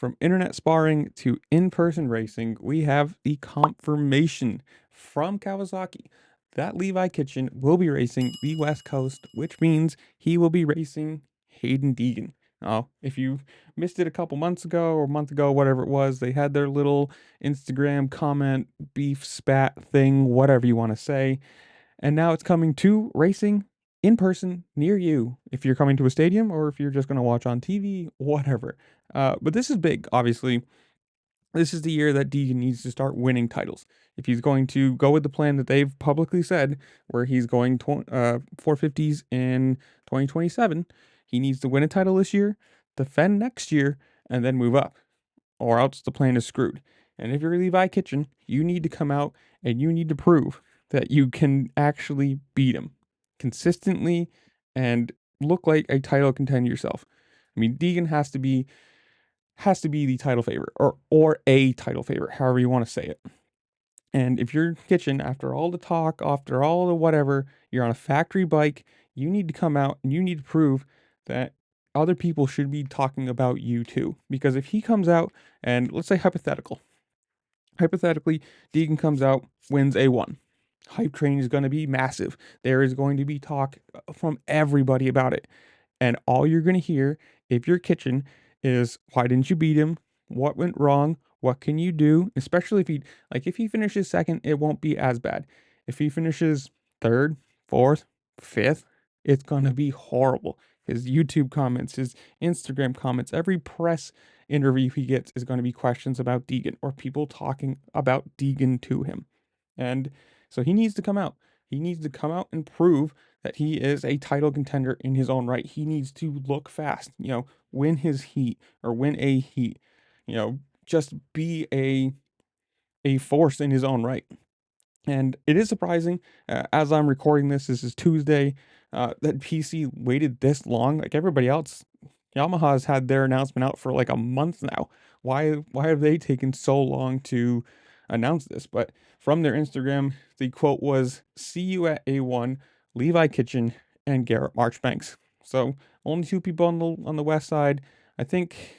From internet sparring to in-person racing, we have the confirmation from Kawasaki that Levi Kitchen will be racing the West Coast, which means he will be racing Haiden Deegan. Now, if you missed it a couple months ago or a month ago, whatever it was, they had their little Instagram comment, beef spat thing, whatever you want to say. And now it's coming to racing in person near you if you're coming to a stadium or if you're just going to watch on TV, whatever. But this is big, obviously. This is the year that Deegan needs to start winning titles. If he's going to go with the plan that they've publicly said, where he's going 450s in 2027, he needs to win a title this year, defend next year, and then move up. Or else the plan is screwed. And if you're Levi Kitchen, you need to come out and you need to prove that you can actually beat him consistently and look like a title contender yourself. I mean, Deegan has to be the title favorite or a title favorite, however you want to say it. And if you're Kitchen, after all the talk, after all the whatever, you're on a factory bike, you need to come out and you need to prove that other people should be talking about you too. Because if he comes out and let's say hypothetically, Deegan comes out, wins A1. Hype train is going to be massive. There is going to be talk from everybody about it. And all you're going to hear, if you're Kitchen, is why didn't you beat him? What went wrong? What can you do? Especially if he finishes second, it won't be as bad. If he finishes third, fourth, fifth, it's going to be horrible. His YouTube comments, his Instagram comments, every press interview he gets is going to be questions about Deegan or people talking about Deegan to him. And so he needs to come out. He needs to come out and prove that he is a title contender in his own right. He needs to look fast, win his heat or win a heat, just be a force in his own right. And it is surprising, as I'm recording this is Tuesday, that PC waited this long. Like everybody else, Yamaha has had their announcement out for like a month now. Why have they taken so long to announce this? But from their Instagram, the quote was, "See you at A1, Levi Kitchen and Garrett Marchbanks." So only two people on the west side. I think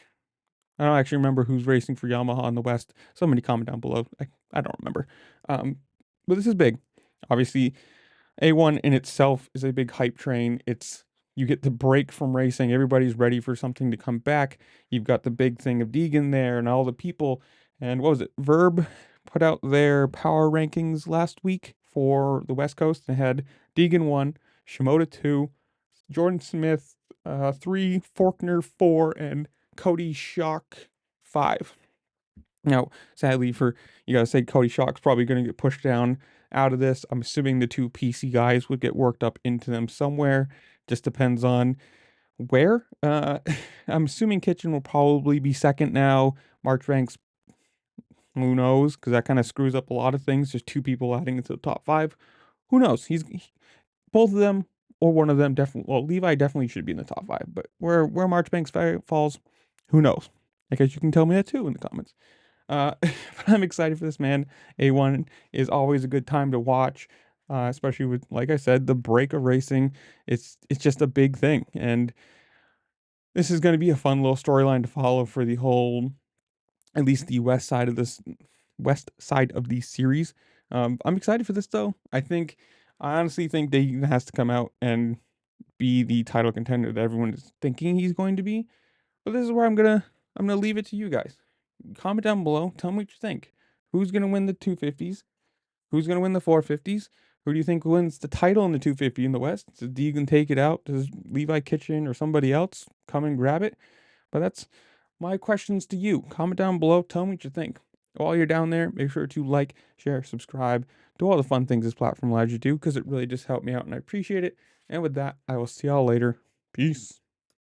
I don't actually remember who's racing for Yamaha on the west. Somebody comment down below. I don't remember. But this is big. Obviously, A1 in itself is a big hype train. You get the break from racing. Everybody's ready for something to come back. You've got the big thing of Deegan there and all the people. And what was it? Verb put out their power rankings last week for the West Coast. They had Deegan 1, Shimoda 2, Jordan Smith 3, Faulkner 4, and Cody Shock 5. Now, sadly for you gotta say Cody Shock's probably gonna get pushed down out of this. I'm assuming the two PC guys would get worked up into them somewhere. Just depends on where. I'm assuming Kitchen will probably be second now. Marchbanks, who knows? Because that kind of screws up a lot of things. There's two people adding into the top 5. Who knows? Both of them or one of them definitely. Well, Levi definitely should be in the top 5, but where Marchbanks falls, who knows? I guess you can tell me that too in the comments. But I'm excited for this, man. A1 is always a good time to watch, especially with, like I said, the break of racing. It's just a big thing, and this is going to be a fun little storyline to follow for the whole, at least the west side of the series. I'm excited for this though. I honestly think Deegan has to come out and be the title contender that everyone is thinking he's going to be. But this is where I'm gonna leave it to you guys. Comment down below. Tell me what you think. Who's going to win the 250s? Who's going to win the 450s? Who do you think wins the title in the 250 in the West? Does Deegan take it out? Does Levi Kitchen or somebody else come and grab it? But that's my questions to you. Comment down below. Tell me what you think. While you're down there, make sure to like, share, subscribe, do all the fun things this platform allows you to do because it really just helped me out and I appreciate it. And with that, I will see y'all later. Peace.